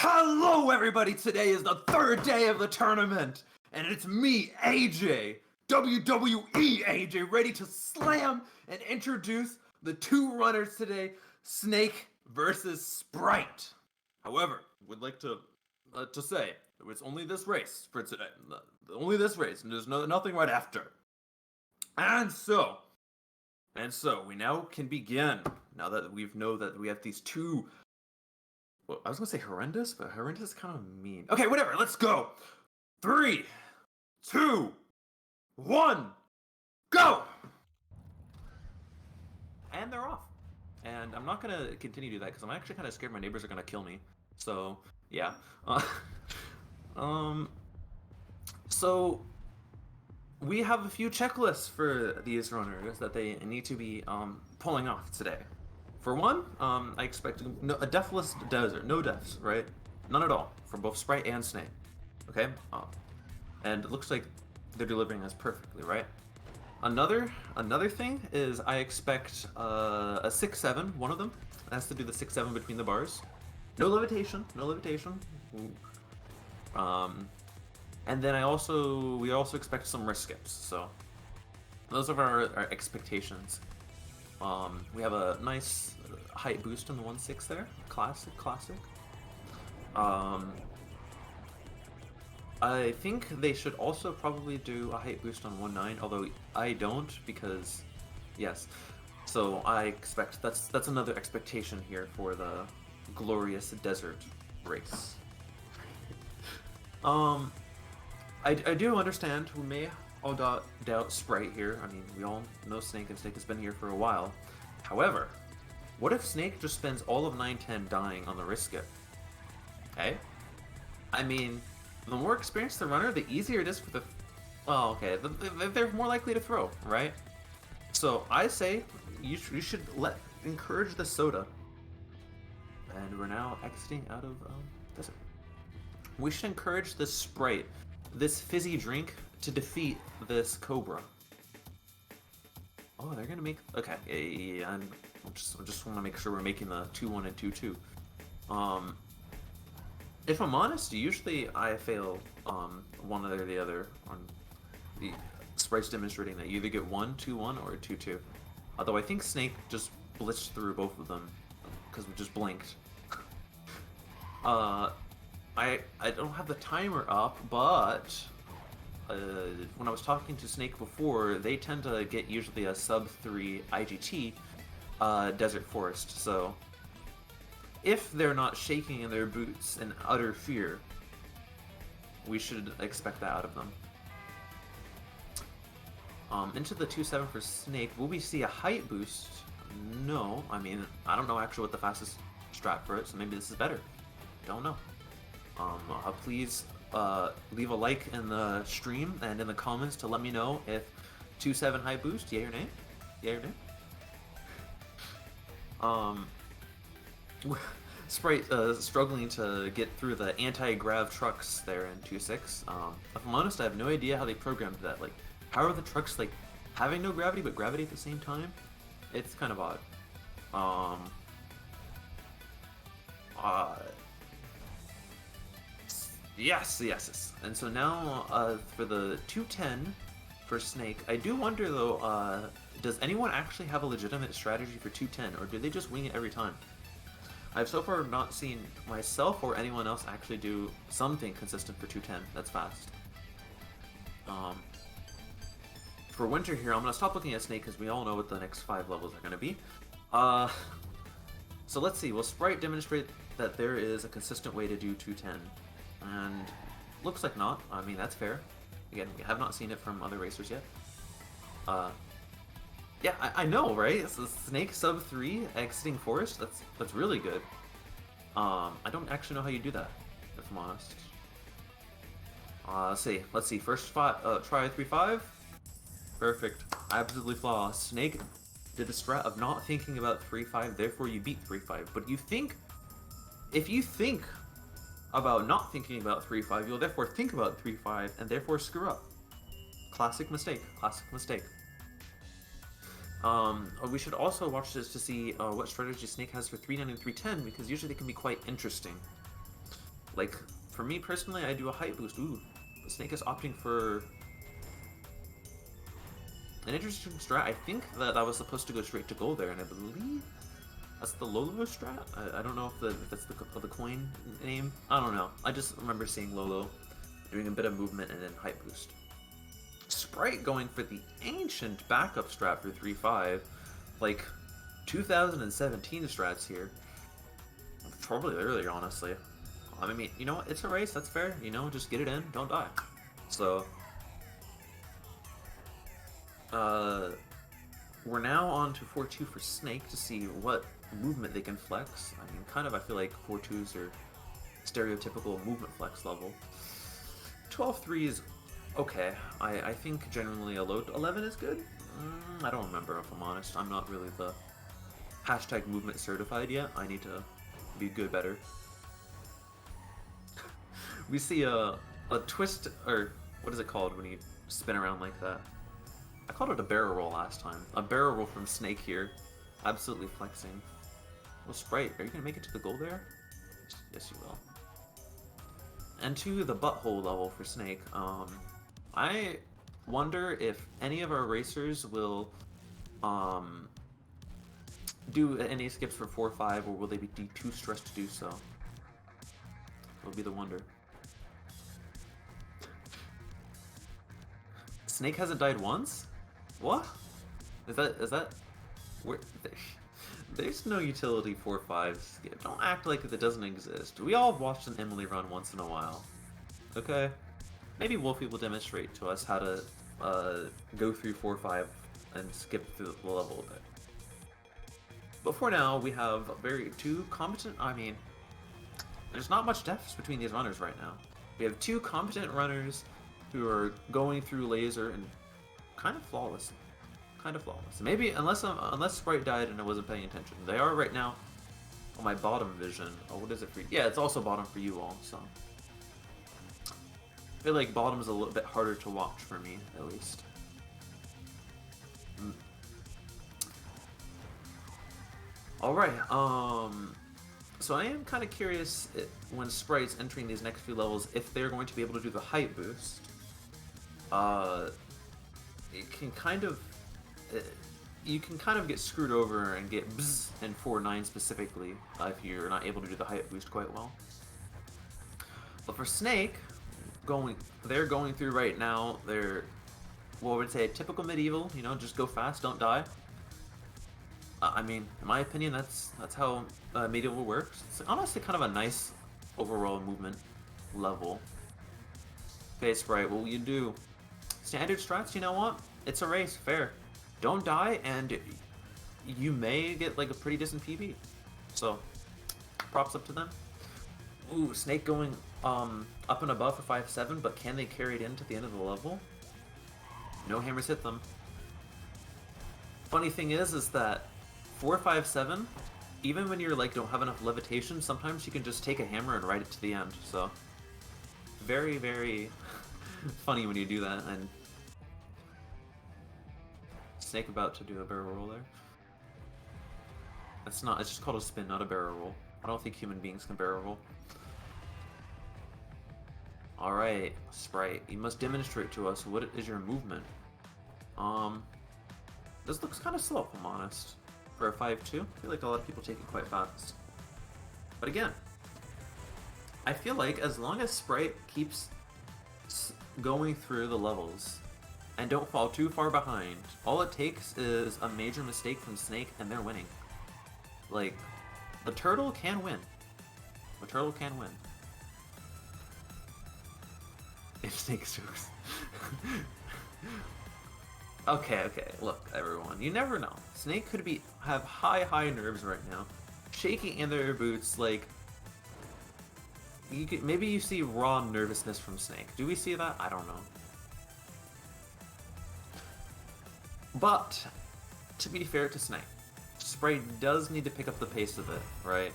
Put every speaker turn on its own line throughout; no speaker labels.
Hello everybody, today is the third day of the tournament, and it's me, AJ, WWE AJ, ready to slam and introduce the two runners today, Snake versus Sprite. However, would like to say, it's only this race for today, only this race, and there's nothing right after. And so, we now can begin, now that we know that we have these two. Well, I was gonna say horrendous, but horrendous is kind of mean. Okay, whatever. Let's go. 3, 2, 1, go! And they're off. And I'm not gonna continue to do that because I'm actually kind of scared my neighbors are gonna kill me. So yeah. So we have a few checklists for these runners that they need to be pulling off today. For one, I expect a deathless desert, no deaths, right? None at all, for both Sprite and Snake. Okay? And it looks like they're delivering this perfectly, right? Another thing is I expect a 6-7, one of them has to do the 6-7 between the bars. No levitation. Ooh. And then we also expect some wrist skips, so those are our expectations. We have a nice height boost in the 1.6 there. Classic. I think they should also probably do a height boost on 1.9, although I don't because, yes. So I expect that's another expectation here for the glorious desert race. I do understand we may all doubt Sprite here. I mean, we all know Snake, and Snake has been here for a while. However, what if Snake just spends all of 9-10 dying on the wrist skip? Okay? I mean, the more experienced the runner, the easier it is for the... Well, okay, they're more likely to throw, right? So I say you should encourage the soda. And we're now exiting out of desert. We should encourage the Sprite, this fizzy drink, to defeat this Cobra. Oh, they're gonna make... Okay, yeah, I just want to make sure we're making the 2-1 and 2-2. If I'm honest, usually I fail one or the other on the Sprite's demonstrating that you either get 1-2-1 or 2-2. Although I think Snake just blitzed through both of them because we just blinked. I don't have the timer up, but when I was talking to Snake before, they tend to get usually a sub-3 IGT Desert Forest, so if they're not shaking in their boots in utter fear, we should expect that out of them. Into the 2.7 for Snake, will we see a height boost? No, I mean, I don't know actually what the fastest strat for it, so maybe this is better. Don't know. Please leave a like in the stream and in the comments to let me know if 2.7 high boost, yay or nay? Yay or nay? Sprite struggling to get through the anti-grav trucks there in 2.6. If I'm honest, I have no idea how they programmed that. Like, how are the trucks like having no gravity but gravity at the same time? It's kind of odd. Yes. And so now for the 2.10 for Snake, I do wonder though, does anyone actually have a legitimate strategy for 2.10, or do they just wing it every time? I've so far not seen myself or anyone else actually do something consistent for 2.10 that's fast. For Winter here, I'm going to stop looking at Snake because we all know what the next 5 levels are going to be. So let's see, will Sprite demonstrate that there is a consistent way to do 2.10? And looks like not. I mean, that's fair. Again, we have not seen it from other racers yet. Yeah, I know, right? It's a Snake sub-3 exiting Forest. That's really good. I don't actually know how you do that, if I'm honest. Let's see. First try 3.5. Perfect. Absolutely flawless. Snake did the strat of not thinking about 3.5, therefore you beat 3.5. But if you think about not thinking about 3.5, you'll therefore think about 3.5 and therefore screw up. Classic mistake. We should also watch this to see what strategy Snake has for 3.9 and 3.10, because usually they can be quite interesting. Like, for me personally, I do a height boost. Ooh, Snake is opting for an interesting strat. I think that I was supposed to go straight to gold there, and I believe that's the Lolo strat. I don't know if that's the coin name. I don't know. I just remember seeing Lolo doing a bit of movement and then height boost. Sprite going for the ancient backup strat for 3-5, like 2017 strats here. Probably earlier, honestly. I mean, you know what? It's a race. That's fair. You know, just get it in. Don't die. So, we're now on to 4-2 for Snake to see what movement they can flex. I mean, kind of, I feel like 4-2s are stereotypical movement flex level. 12-3 is okay. I think generally a low 11 is good. I don't remember, if I'm honest. I'm not really the hashtag movement certified yet. I need to be good better. We see a twist, or what is it called when you spin around like that? I called it a barrel roll last time. A barrel roll from Snake here. Absolutely flexing. Well, Sprite, are you going to make it to the goal there? Yes, you will. And to the butthole level for Snake. I wonder if any of our racers will do any skips for 4-5, or will they be too stressed to do so? Will be the wonder. Snake hasn't died once? What? Is that where there's no utility 4-5 skip. Don't act like it doesn't exist. We all have watched an Emily run once in a while. Okay? Maybe Wolfie will demonstrate to us how to go through 4-5 and skip through the level a bit. But for now, we have two competent, I mean, there's not much difference between these runners right now. We have two competent runners who are going through laser and kind of flawless. Kind of flawless. Maybe, unless Sprite died and I wasn't paying attention. They are right now on my bottom vision. Oh, what is it for you? Yeah, it's also bottom for you all, so. I feel like bottom is a little bit harder to watch for me, at least. Alright, so I am kind of curious when Sprite's entering these next few levels if they're going to be able to do the height boost. It can kind of, you can kind of get screwed over and get bzz in 4-9 specifically if you're not able to do the height boost quite well. But for Snake, they're going through right now, they're, what would say, typical medieval, you know, just go fast, don't die. I mean, in my opinion, that's how medieval works. It's honestly kind of a nice overall movement level. Okay, Sprite, what will you do? Standard strats, you know what? It's a race, fair. Don't die, and you may get like a pretty decent PB. So, props up to them. Ooh, Snake going up and above for 5-7, but can they carry it into the end of the level? No hammers hit them. Funny thing is that 4-5-7, even when you're like don't have enough levitation, sometimes you can just take a hammer and ride it to the end. So very, very funny when you do that. And Snake about to do a barrel roll there. It's just called a spin, not a barrel roll. I don't think human beings can barrel roll. Alright, Sprite, you must demonstrate to us what is your movement. This looks kind of slow, if I'm honest. For a 5-2, I feel like a lot of people take it quite fast. But again, I feel like as long as Sprite keeps going through the levels and don't fall too far behind, all it takes is a major mistake from Snake and they're winning. Like, the turtle can win. The turtle can win. If Snake strokes. Okay, look, everyone, you never know. Snake could have high nerves right now, shaking in their boots, like, maybe you see raw nervousness from Snake. Do we see that? I don't know. But, to be fair to Snake, Sprite does need to pick up the pace a bit, right?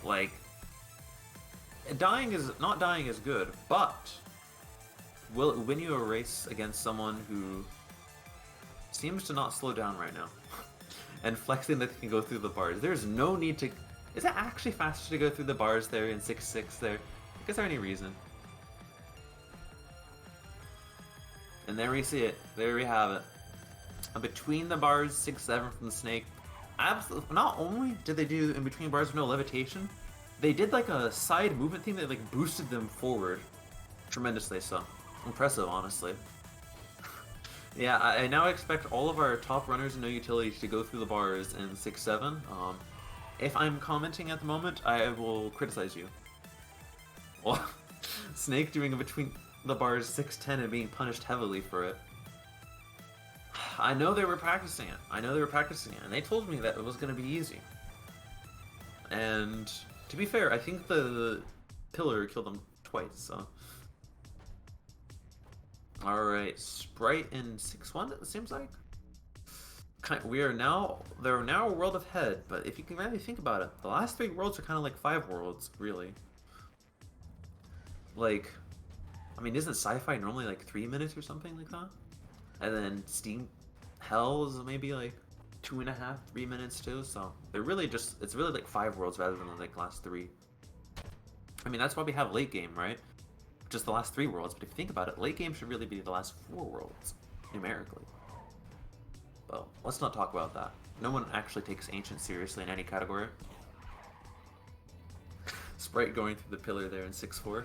Like, not dying is good, but will it win you a race against someone who seems to not slow down right now and flexing that they can go through the bars? There's no need to Is it actually faster to go through the bars there in 6-6 there? Is there any reason? And there we see it. There we have it. Between the bars, 6-7 from the Snake. Absolutely. Not only did they do in between bars with no levitation, they did like a side movement thing that like boosted them forward tremendously. So impressive, honestly. Yeah, I now expect all of our top runners and no utilities to go through the bars in 6-7. If I'm commenting at the moment, I will criticize you. Well, Snake doing in between the bars 6-10 and being punished heavily for it. I know they were practicing it. And they told me that it was going to be easy. And to be fair, I think the pillar killed them twice, so. Alright, Sprite in 6-1, it seems like. They're now a world ahead, but if you can really think about it, the last 3 worlds are kind of like 5 worlds, really. Like, I mean, isn't sci-fi normally like 3 minutes or something like that? And then Steam Hell is maybe like 2.5, 3 minutes too, so they're really just, it's really like 5 worlds rather than like last 3. I mean, that's why we have late game, right? Just the last 3 worlds, but if you think about it, late game should really be the last 4 worlds, numerically. Well, let's not talk about that. No one actually takes Ancient seriously in any category. Sprite going through the pillar there in 6-4.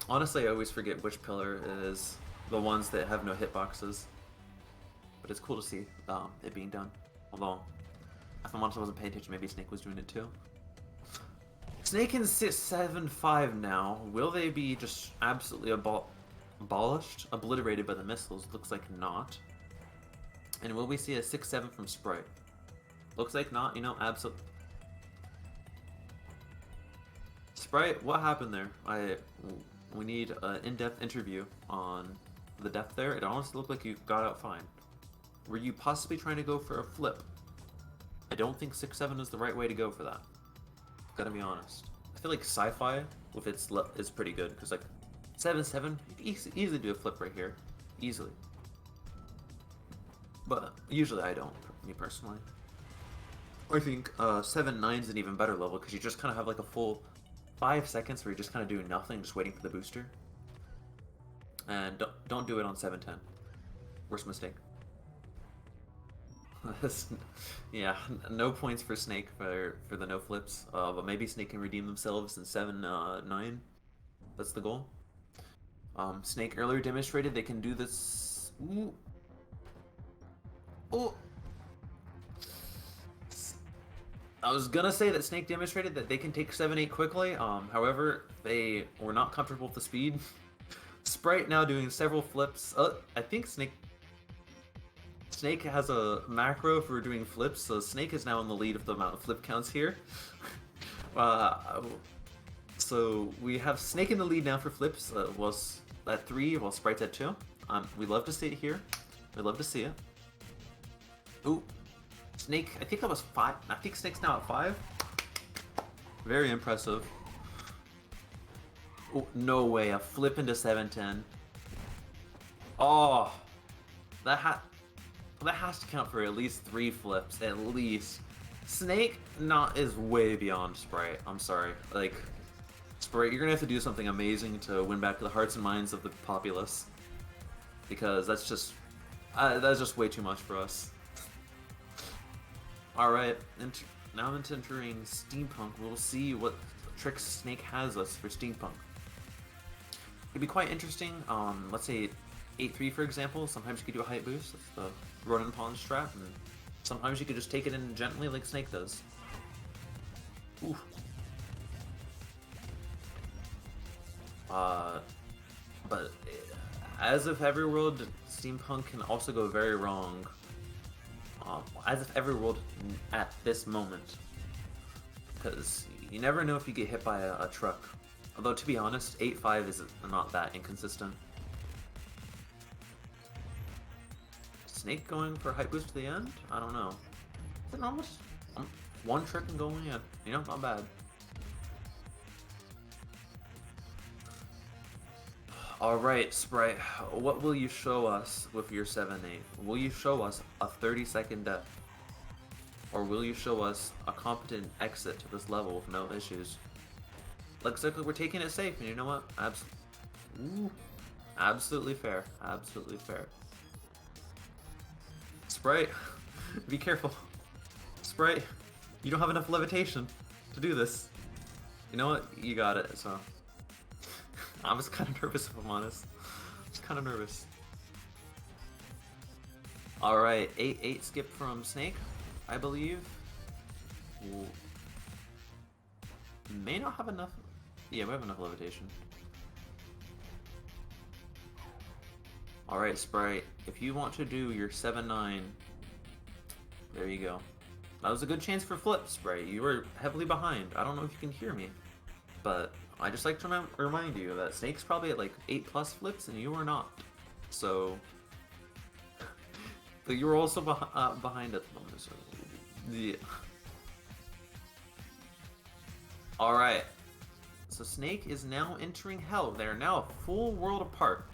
Honestly, I always forget which pillar is the ones that have no hitboxes. But it's cool to see it being done. Although, if I wasn't paying attention, maybe Snake was doing it too. Snake in 7-5 now. Will they be just absolutely abolished? Obliterated by the missiles? Looks like not. And will we see a 6-7 from Sprite? Looks like not, you know, absolutely. Sprite, what happened there? We need an in-depth interview on the depth there. It honestly looked like you got out fine. Were you possibly trying to go for a flip? I don't think 6-7 is the right way to go for that. Gotta be honest. I feel like sci-fi with its is pretty good because like 7-7, you can easily do a flip right here, easily. But usually I don't, me personally. I think 7-9 is an even better level because you just kind of have like a full 5 seconds where you're just kind of doing nothing, just waiting for the booster. And don't do it on 7-10. Worst mistake. Yeah, no points for Snake for the no flips, but maybe Snake can redeem themselves in 7-9. That's the goal. Snake earlier demonstrated they can do this. Ooh. Oh. I was gonna say that Snake demonstrated that they can take 7-8 quickly. However, they were not comfortable with the speed. Sprite now doing several flips. I think Snake has a macro for doing flips, so Snake is now in the lead of the amount of flip counts here. So we have Snake in the lead now for flips. Was at 3, while Sprite's at 2. We love to see it here. We love to see it. Ooh, Snake. I think that was 5. I think Snake's now at 5. Very impressive. Oh, no way! A flip into 7-10. Oh, that has to count for at least 3 flips, at least. Snake is way beyond Sprite. I'm sorry. Like, Sprite, you're gonna have to do something amazing to win back the hearts and minds of the populace. Because that's just way too much for us. Alright, now into entering Steampunk. We'll see what tricks Snake has us for Steampunk. It'd be quite interesting. Let's say 8-3 for example. Sometimes you could do a height boost. That's the Ronin Pawn strat, and sometimes you could just take it in gently like Snake does. Ooh. But as if every world, Steampunk can also go very wrong. As if every world at this moment, because you never know if you get hit by a truck. Although to be honest, 8-5 is not that inconsistent. Snake going for a height boost to the end? I don't know. Is it almost one trick and going? You know, not bad. Alright, Sprite, what will you show us with your 7-8? Will you show us a 30-second death? Or will you show us a competent exit to this level with no issues? Looks like we're taking it safe, and you know what? Absolutely fair. Absolutely fair. Sprite, be careful. Sprite, you don't have enough levitation to do this. You know what? You got it, so. I was kind of nervous, if I'm honest. Just kind of nervous. Alright, 8 skip from Snake, I believe. Ooh. May not have enough. Yeah, we have enough levitation. Alright, Sprite, if you want to do your 7-9, there you go. That was a good chance for flip, Sprite. You were heavily behind. I don't know if you can hear me, but I just like to remind you that Snake's probably at like 8+ flips and you are not. So, but you were also behind at the moment. So, yeah. All right. So Snake is now entering Hell. They are now a full world apart.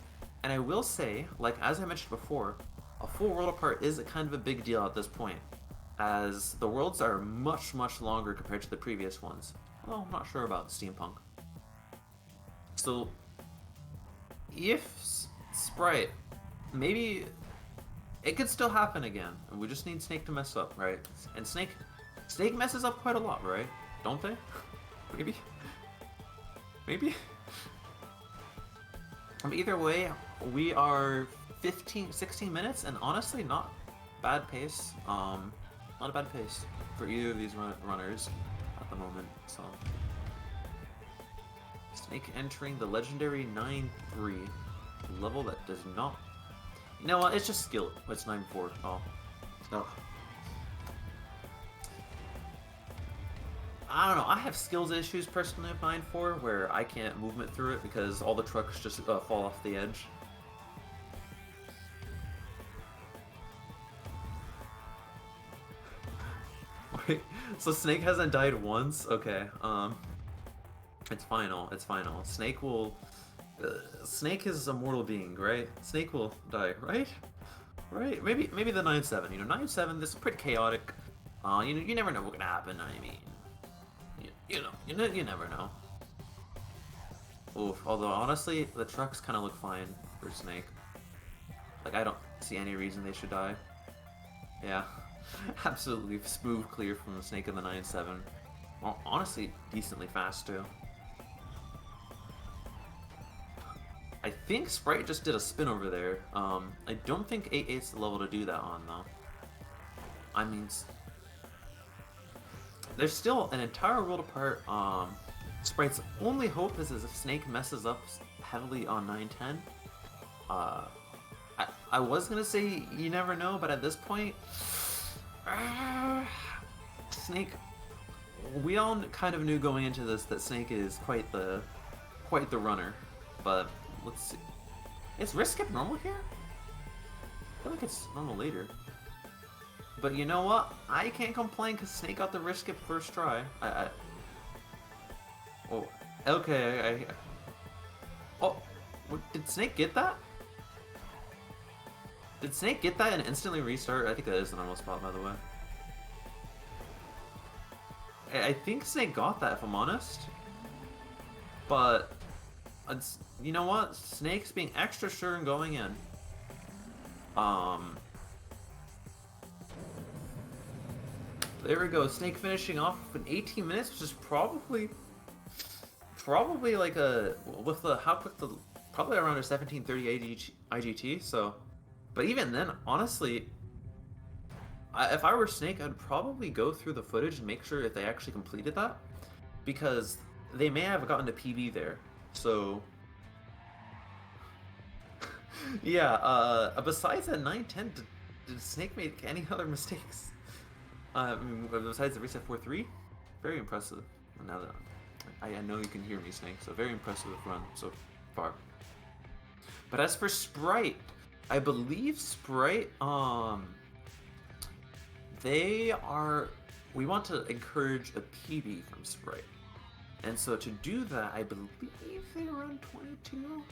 And I will say, like as I mentioned before, a full world apart is a kind of a big deal at this point, as the worlds are much longer compared to the previous ones. Well, I'm not sure about Steampunk. So, if Sprite, maybe it could still happen again. We just need Snake to mess up, right? And Snake messes up quite a lot, right? Don't they? Maybe. Maybe. Either way, we are 16 minutes, and honestly, not bad pace. Not a bad pace for either of these runners at the moment. So, Snake entering the legendary 9-3 level that does not. You know what? It's just skill. It's 9-4. Oh, no. I don't know. I have skills issues personally with 9-4 where I can't movement through it because all the trucks just fall off the edge. Wait, so Snake hasn't died once? Okay, it's final, it's final. Snake will... Snake is a mortal being, right? Snake will die, right? Right? Maybe the 9-7. You know, 9-7, this is pretty chaotic. You never know what's gonna happen, I mean... You never know. Oof, although honestly, the trucks kind of look fine for Snake. Like, I don't see any reason they should die. Yeah, absolutely smooth clear from the Snake in the 9-7. Well, honestly, decently fast too. I think Sprite just did a spin over there. I don't think 8-8's the level to do that on though. I mean, there's still an entire world apart. Sprite's only hope is if Snake messes up heavily on 9-10. I was gonna say you never know, but at this point, Snake. We all kind of knew going into this that Snake is quite the runner, but let's see. Is risk skip normal here? I feel like it's normal later. But you know what? I can't complain because Snake got the risk skip first try. Oh, okay. Oh, did Snake get that? Did Snake get that and instantly restart? I think that is the normal spot, by the way. I think Snake got that, if I'm honest. But, you know what? Snake's being extra sure and going in. There we go. Snake finishing off in 18 minutes, which is probably like a with the how quick the probably around a 17:30 IGT. So, but even then, honestly, if I were Snake, I'd probably go through the footage and make sure if they actually completed that, because they may have gotten to PB there. So, yeah. Besides that 9-10, did Snake make any other mistakes? Besides the reset 4-3, very impressive. Now that I know you can hear me, Snake, so very impressive run so far. But as for Sprite, I believe Sprite, we want to encourage a PB from Sprite. And so to do that, I believe they run 22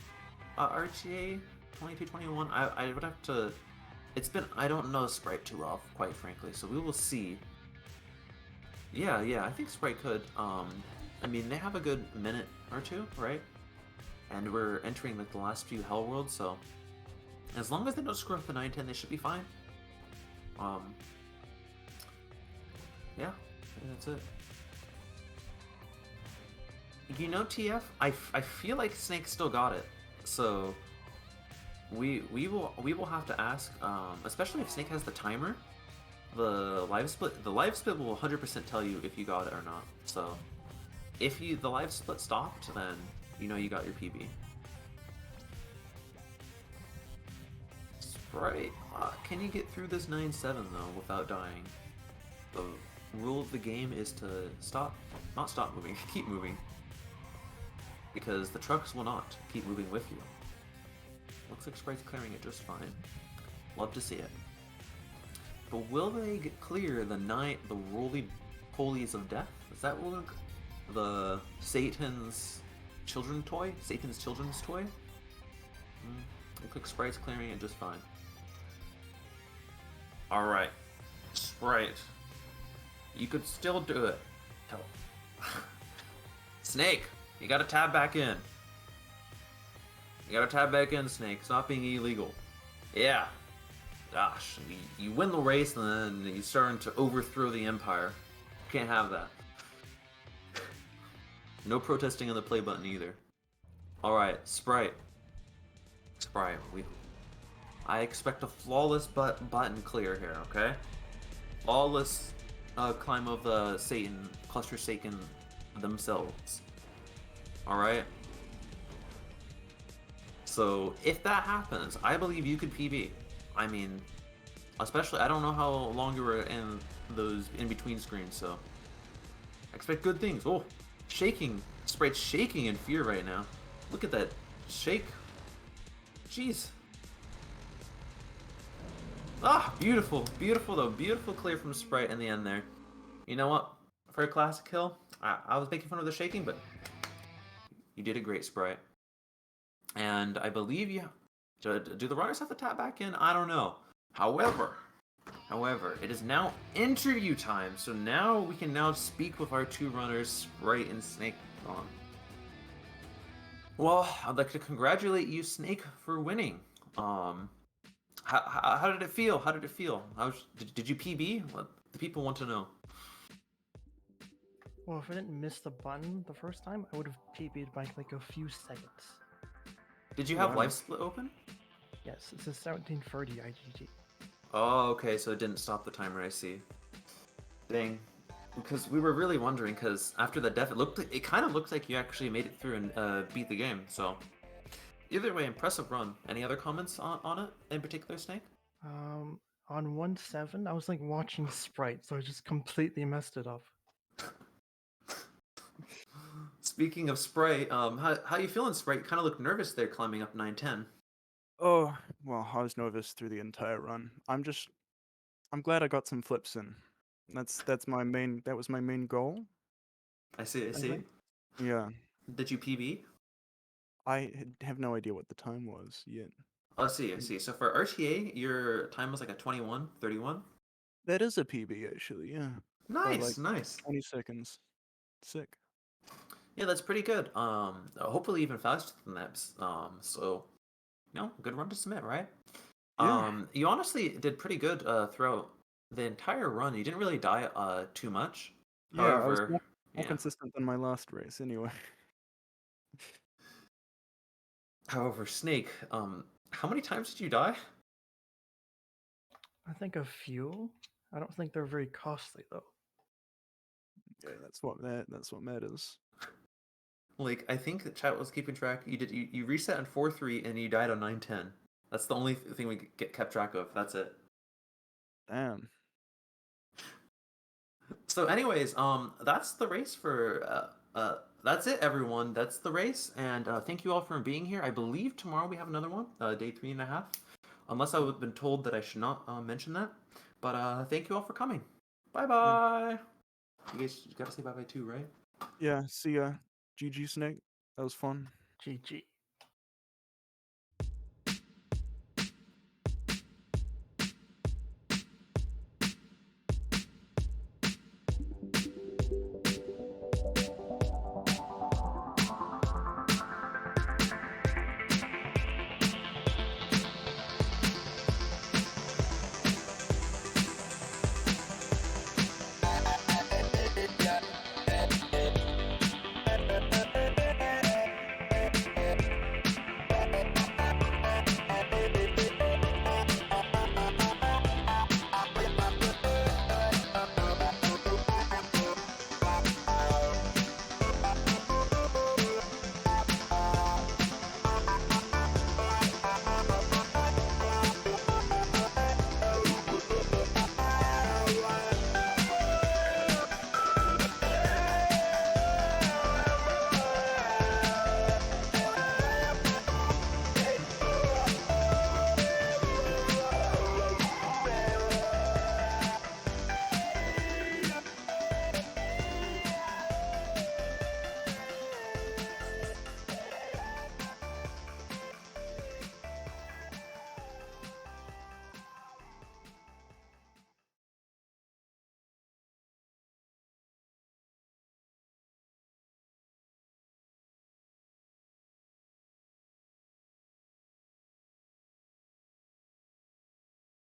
RTA, 22-21. I would have to... I don't know Sprite too well, quite frankly, so we will see. Yeah, yeah, I think Sprite could. I mean, they have a good minute or two, right? And we're entering like the last few Hell Worlds, so as long as they don't screw up the 910, they should be fine. Um, yeah, that's it. You know, TF, I feel like Snake still got it, so we will have to ask, especially if Snake has the timer. The live split will 100% tell you if you got it or not. So if the live split stopped, then you know you got your PB. Sprite, can you get through this 9-7 though without dying? The rule of the game is to not stop moving, keep moving. Because the trucks will not keep moving with you. Looks like Sprite's clearing it just fine. Love to see it. But will they clear the roly-polies of death? Is that what the Satan's children's toy? Looks like Sprite's clearing it just fine. Alright. Sprite. You could still do it. Snake, you gotta tab back in. You gotta tab back in, Snake. Stop being illegal. Yeah. Gosh, you win the race and then you start to overthrow the Empire. Can't have that. No protesting on the play button either. Alright, Sprite. I expect a flawless button clear here, okay? Flawless climb of the Cluster Satan themselves. Alright? So, if that happens, I believe you could PB. I mean, especially, I don't know how long you were in those in-between screens, so I expect good things. Oh, shaking. Sprite's shaking in fear right now. Look at that shake. Jeez. Ah, beautiful. Beautiful, though. Beautiful clear from Sprite in the end there. You know what? For a classic kill, I was making fun of the shaking, but you did a great, Sprite. And I believe you... Do the runners have to tap back in? I don't know. However, it is now interview time, so now we can now speak with our two runners, Sprite and Snake. Well, I'd like to congratulate you, Snake, for winning. How did it feel? Did you PB? What the people want to know.
Well, if I didn't miss the button the first time, I would have PB'd by like a few seconds.
Did you have live split open?
Yes, it's a 1730 IGG.
Oh, okay, so it didn't stop the timer, I see. Dang. Because we were really wondering, because after the death, it kind of looked like you actually made it through and beat the game, so... Either way, impressive run. Any other comments on it, in particular, Snake?
On 1-7, I was like watching Sprite, so I just completely messed it up.
Speaking of Sprite, how you feeling, Sprite? You kind of look nervous there climbing up 910.
Oh, well, I was nervous through the entire run. I'm glad I got some flips in. That was my main goal.
I see.
Yeah.
Did you PB?
I have no idea what the time was yet.
I see. So for RTA, your time was like a 21:31?
That is a PB, actually, yeah.
Nice.
20 seconds. Sick.
Yeah, that's pretty good. Hopefully even faster than that. So, good run to submit, right?
Yeah.
You honestly did pretty good throughout the entire run. You didn't really die too much.
Yeah,
However,
I was more consistent than my last race, anyway.
However, Snake, how many times did you die?
I think a few. I don't think they're very costly though.
Yeah, that's what matters.
Like, I think the chat was keeping track. You reset on 4-3 and you died on 9-10. That's the only thing we kept track of. That's it.
Damn.
So, anyways, that's the race for. That's it, everyone. That's the race, and thank you all for being here. I believe tomorrow we have another one, day 3.5. Unless I've been told that I should not mention that. But thank you all for coming. Bye bye. You guys gotta say bye bye too, right?
Yeah. See ya. GG, Snake. That was fun.
GG.